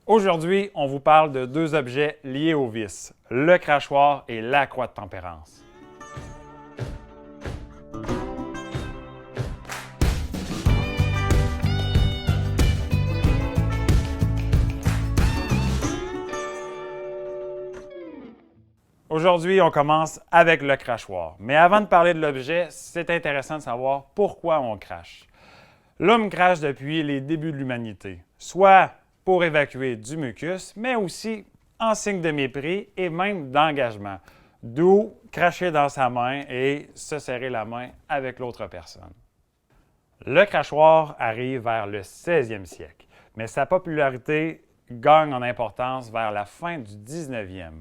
Aujourd'hui, on vous parle de deux objets liés au vice, le crachoir et la croix de tempérance. Aujourd'hui, on commence avec le crachoir. Mais avant de parler de l'objet, c'est intéressant de savoir pourquoi on crache. L'homme crache depuis les débuts de l'humanité, soit pour évacuer du mucus, mais aussi en signe de mépris et même d'engagement, d'où cracher dans sa main et se serrer la main avec l'autre personne. Le crachoir arrive vers le 16e siècle, mais sa popularité gagne en importance vers la fin du 19e.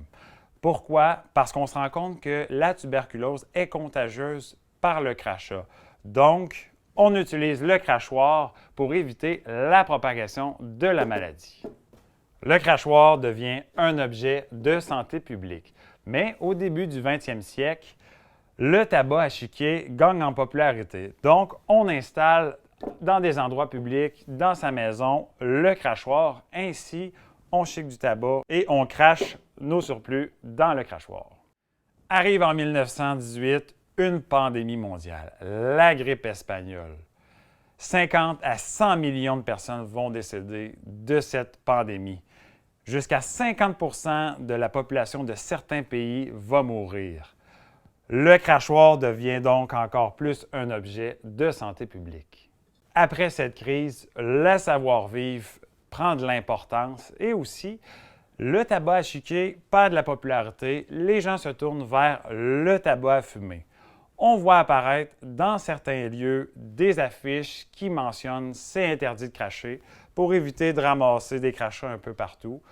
Pourquoi? Parce qu'on se rend compte que la tuberculose est contagieuse par le crachat. Donc, on utilise le crachoir pour éviter la propagation de la maladie. Le crachoir devient un objet de santé publique. Mais au début du 20e siècle, le tabac à chiquer gagne en popularité. Donc, on installe dans des endroits publics, dans sa maison, le crachoir. Ainsi, on chique du tabac et on crache nos surplus dans le crachoir. Arrive en 1918 une pandémie mondiale, la grippe espagnole. 50 à 100 millions de personnes vont décéder de cette pandémie. Jusqu'à 50 % de la population de certains pays va mourir. Le crachoir devient donc encore plus un objet de santé publique. Après cette crise, le savoir-vivre prend de l'importance et aussi le tabac à chiquer perd de la popularité. Les gens se tournent vers le tabac à fumer. On voit apparaître dans certains lieux des affiches qui mentionnent « c'est interdit de cracher » pour éviter de ramasser des crachats un peu partout.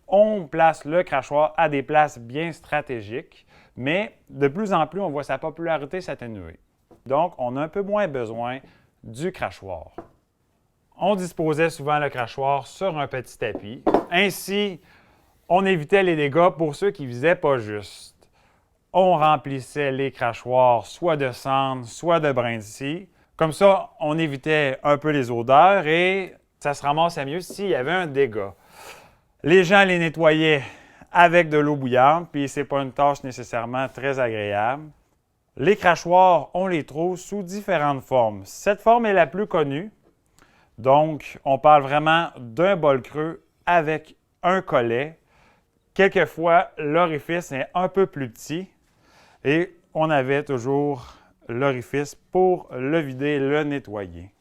On place le crachoir à des places bien stratégiques, mais de plus en plus, on voit sa popularité s'atténuer. Donc, on a un peu moins besoin du crachoir. On disposait souvent le crachoir sur un petit tapis. Ainsi, on évitait les dégâts pour ceux qui visaient pas juste. On remplissait les crachoirs soit de cendre, soit de brindilles. Comme ça, on évitait un peu les odeurs et ça se ramassait mieux s'il y avait un dégât. Les gens les nettoyaient avec de l'eau bouillante, puis ce n'est pas une tâche nécessairement très agréable. Les crachoirs, on les trouve sous différentes formes. Cette forme est la plus connue. Donc, on parle vraiment d'un bol creux avec un collet. Quelquefois, l'orifice est un peu plus petit et on avait toujours l'orifice pour le vider et le nettoyer.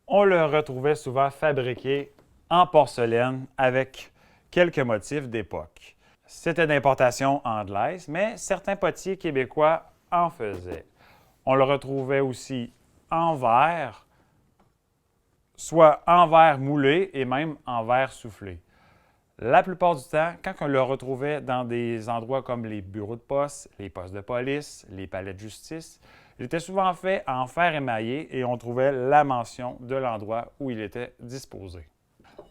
On le retrouvait souvent fabriqué en porcelaine avec quelques motifs d'époque. C'était d'importation anglaise, mais certains potiers québécois en faisaient. On le retrouvait aussi en verre, soit en verre moulé et même en verre soufflé. La plupart du temps, quand on le retrouvait dans des endroits comme les bureaux de poste, les postes de police, les palais de justice, il était souvent fait en fer émaillé et on trouvait la mention de l'endroit où il était disposé.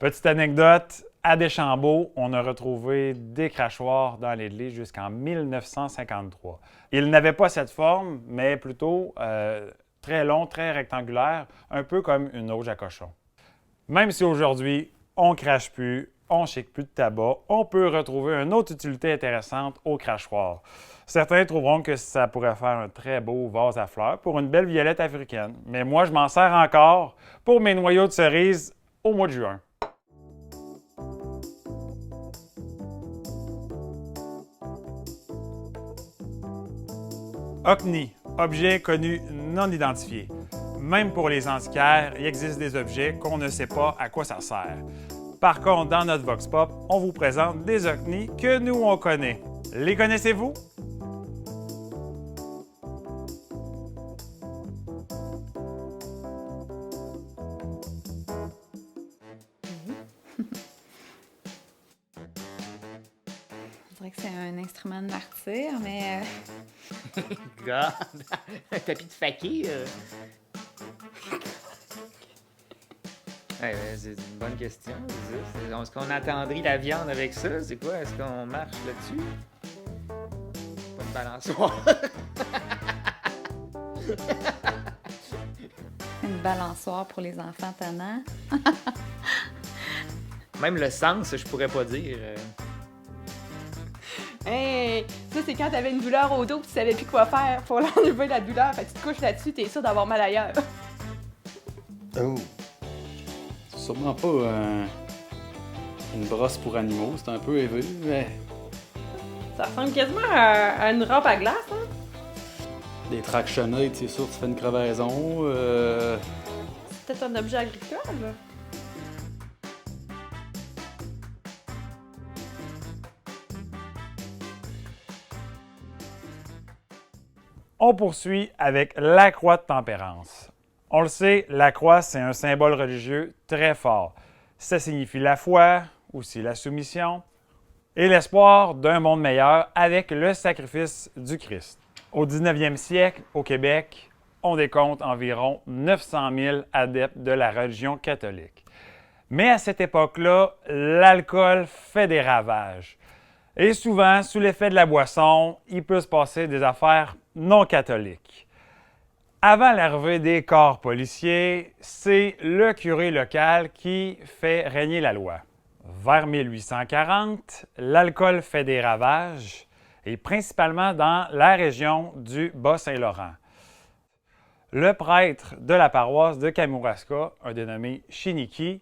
Petite anecdote, à Deschambault, on a retrouvé des crachoirs dans l'Église jusqu'en 1953. Ils n'avaient pas cette forme, mais plutôt très long, très rectangulaire, un peu comme une auge à cochon. Même si aujourd'hui, on ne crache plus, on ne chique plus de tabac, on peut retrouver une autre utilité intéressante au crachoir. Certains trouveront que ça pourrait faire un très beau vase à fleurs pour une belle violette africaine. Mais moi, je m'en sers encore pour mes noyaux de cerises au mois de juin. OCNI, objet connu non identifié. Même pour les antiquaires, il existe des objets qu'on ne sait pas à quoi ça sert. Par contre, dans notre Vox Pop, on vous présente des OCNI que nous, on connaît. Les connaissez-vous? Je dirais que c'est un instrument de martyr, mais... God! Un tapis de fakir. Ouais, c'est une bonne question. Est-ce qu'on attendrit la viande avec ça? C'est quoi? Est-ce qu'on marche là-dessus? Pas de balançoire. Une balançoire pour les enfants tannants. Même le sens, je pourrais pas dire. Hey, ça, c'est quand t'avais une douleur au dos et tu savais plus quoi faire. Faut l'enlever la douleur, fait que tu te couches là-dessus, t'es sûr d'avoir mal ailleurs. Oh. C'est sûrement pas une brosse pour animaux, c'est un peu élevé, mais Ça ressemble quasiment à une rampe à glace, hein? des tractionnaires, c'est sûr, tu fais une crevaison. C'est peut-être un objet agricole. On poursuit avec la croix de tempérance. On le sait, la croix, c'est un symbole religieux très fort. Ça signifie la foi, aussi la soumission, et l'espoir d'un monde meilleur avec le sacrifice du Christ. Au 19e siècle, au Québec, on décompte environ 900 000 adeptes de la religion catholique. Mais à cette époque-là, l'alcool fait des ravages. Et souvent, sous l'effet de la boisson, il peut se passer des affaires non catholiques. Avant l'arrivée des corps policiers, c'est le curé local qui fait régner la loi. Vers 1840, l'alcool fait des ravages, et principalement dans la région du Bas-Saint-Laurent. Le prêtre de la paroisse de Kamouraska, un dénommé Chiniki,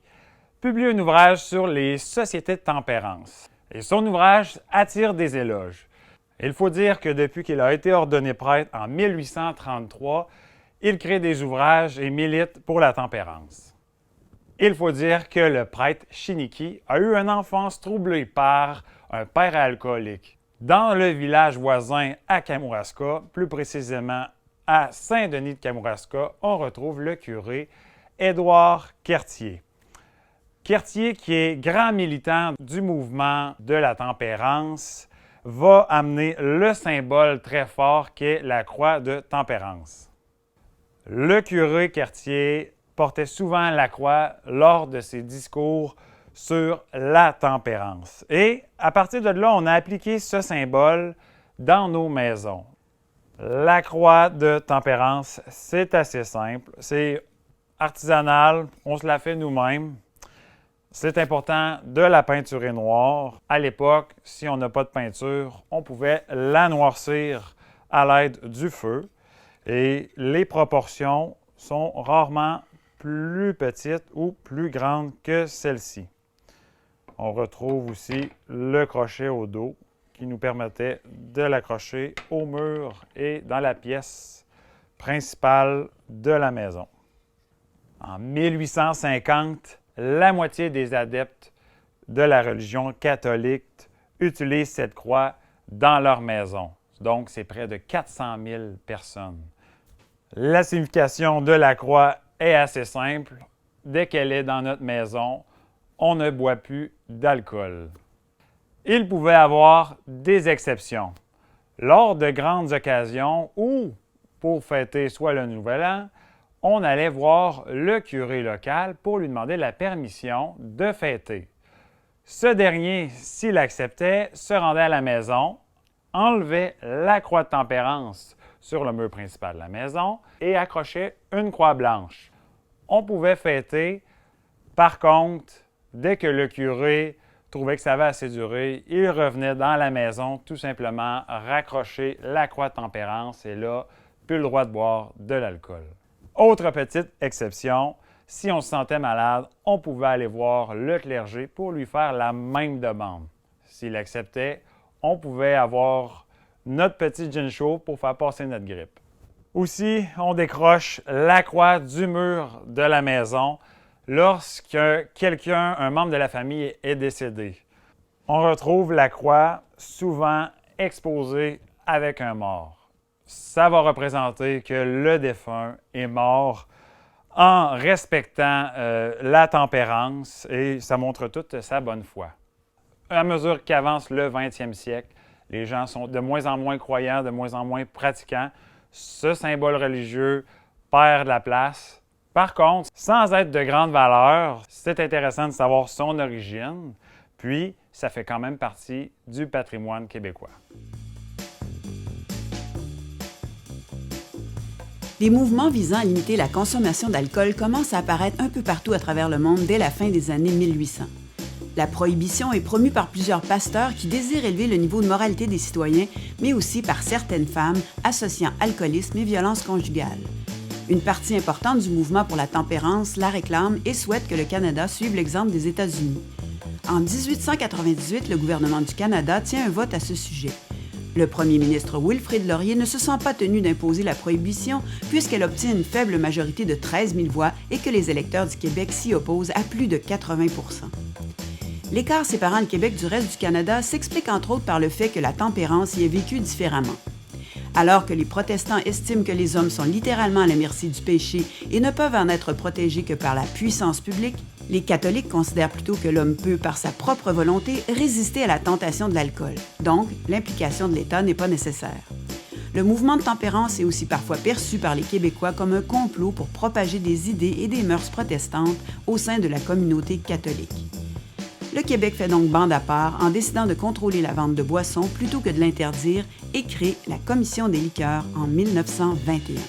publie un ouvrage sur les sociétés de tempérance. Et son ouvrage attire des éloges. Il faut dire que depuis qu'il a été ordonné prêtre en 1833, il crée des ouvrages et milite pour la tempérance. Il faut dire que le prêtre Chiniki a eu une enfance troublée par un père alcoolique. Dans le village voisin à Kamouraska, plus précisément à Saint-Denis de Kamouraska, on retrouve le curé Édouard Quertier. Quertier, qui est grand militant du mouvement de la tempérance, va amener le symbole très fort qu'est la croix de tempérance. Le curé Quertier portait souvent la croix lors de ses discours sur la tempérance. Et à partir de là, on a appliqué ce symbole dans nos maisons. La croix de tempérance, c'est assez simple, c'est artisanal, on se la fait nous-mêmes. C'est important de la peinturer noire. À l'époque, si on n'a pas de peinture, on pouvait la noircir à l'aide du feu. Et les proportions sont rarement plus petites ou plus grandes que celle-ci. On retrouve aussi le crochet au dos qui nous permettait de l'accrocher au mur et dans la pièce principale de la maison. En 1850, la moitié des adeptes de la religion catholique utilisent cette croix dans leur maison. Donc, c'est près de 400 000 personnes. La signification de la croix est assez simple. Dès qu'elle est dans notre maison, on ne boit plus d'alcool. Il pouvait y avoir des exceptions. Lors de grandes occasions ou pour fêter soit le Nouvel An, on allait voir le curé local pour lui demander la permission de fêter. Ce dernier, s'il acceptait, se rendait à la maison, enlevait la croix de tempérance sur le mur principal de la maison et accrochait une croix blanche. On pouvait fêter. Par contre, dès que le curé trouvait que ça avait assez duré, il revenait dans la maison tout simplement raccrocher la croix de tempérance et là, plus le droit de boire de l'alcool. Autre petite exception, si on se sentait malade, on pouvait aller voir le clergé pour lui faire la même demande. S'il acceptait, on pouvait avoir notre petit gin chaud pour faire passer notre grippe. Aussi, on décroche la croix du mur de la maison lorsque quelqu'un, un membre de la famille, est décédé. On retrouve la croix souvent exposée avec un mort. Ça va représenter que le défunt est mort en respectant la tempérance et ça montre toute sa bonne foi. À mesure qu'avance le 20e siècle, les gens sont de moins en moins croyants, de moins en moins pratiquants. Ce symbole religieux perd de la place. Par contre, sans être de grande valeur, c'est intéressant de savoir son origine, puis ça fait quand même partie du patrimoine québécois. Des mouvements visant à limiter la consommation d'alcool commencent à apparaître un peu partout à travers le monde dès la fin des années 1800. La prohibition est promue par plusieurs pasteurs qui désirent élever le niveau de moralité des citoyens, mais aussi par certaines femmes associant alcoolisme et violence conjugale. Une partie importante du mouvement pour la tempérance la réclame et souhaite que le Canada suive l'exemple des États-Unis. En 1898, le gouvernement du Canada tient un vote à ce sujet. Le premier ministre Wilfrid Laurier ne se sent pas tenu d'imposer la prohibition puisqu'elle obtient une faible majorité de 13 000 voix et que les électeurs du Québec s'y opposent à plus de 80 %. L'écart séparant le Québec du reste du Canada s'explique entre autres par le fait que la tempérance y est vécue différemment. Alors que les protestants estiment que les hommes sont littéralement à la merci du péché et ne peuvent en être protégés que par la puissance publique, les catholiques considèrent plutôt que l'homme peut, par sa propre volonté, résister à la tentation de l'alcool. Donc, l'implication de l'État n'est pas nécessaire. Le mouvement de tempérance est aussi parfois perçu par les Québécois comme un complot pour propager des idées et des mœurs protestantes au sein de la communauté catholique. Le Québec fait donc bande à part en décidant de contrôler la vente de boissons plutôt que de l'interdire et crée la Commission des liqueurs en 1921.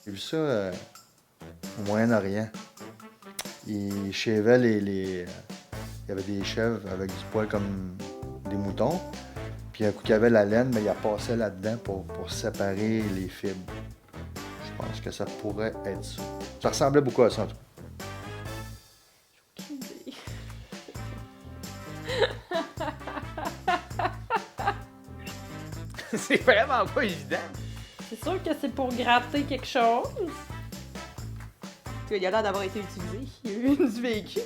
J'ai vu ça au Moyen-Orient. Ils shavaient il y avait des chèvres avec du poil comme des moutons. Puis un coup qu'il y avait la laine, mais il a passé là-dedans pour séparer les fibres. Je pense que ça pourrait être ça. Ça ressemblait beaucoup à ça en tout cas. C'est vraiment pas évident. C'est sûr que c'est pour gratter quelque chose. Il a l'air d'avoir été utilisé. Il y a eu du vécu.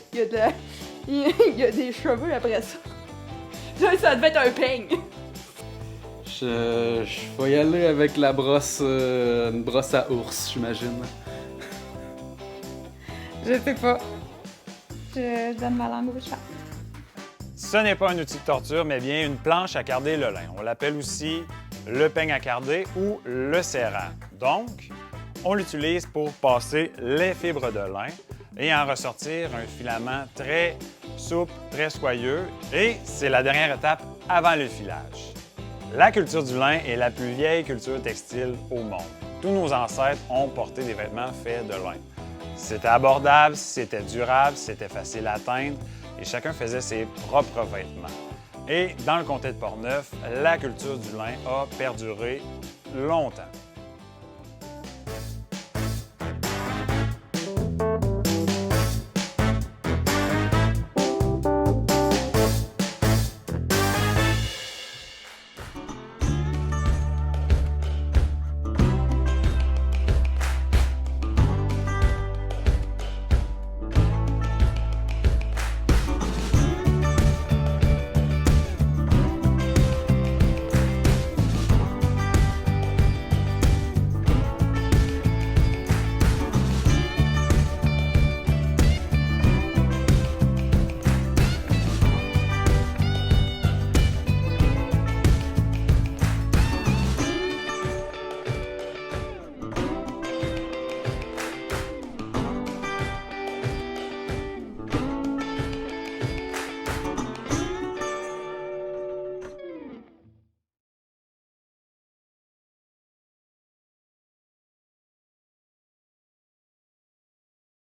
Il y a des cheveux après ça. Ça devait être un peigne. Je vais y aller avec la brosse, une brosse à ours, j'imagine. Je sais pas. Je donne ma langue au chat. Ce n'est pas un outil de torture, mais bien une planche à carder le lin. On l'appelle aussi le peigne à carder ou le serrant. Donc, on l'utilise pour passer les fibres de lin et en ressortir un filament très souple, très soyeux. Et c'est la dernière étape avant le filage. La culture du lin est la plus vieille culture textile au monde. Tous nos ancêtres ont porté des vêtements faits de lin. C'était abordable, c'était durable, c'était facile à atteindre et chacun faisait ses propres vêtements. Et dans le comté de Portneuf, la culture du lin a perduré longtemps.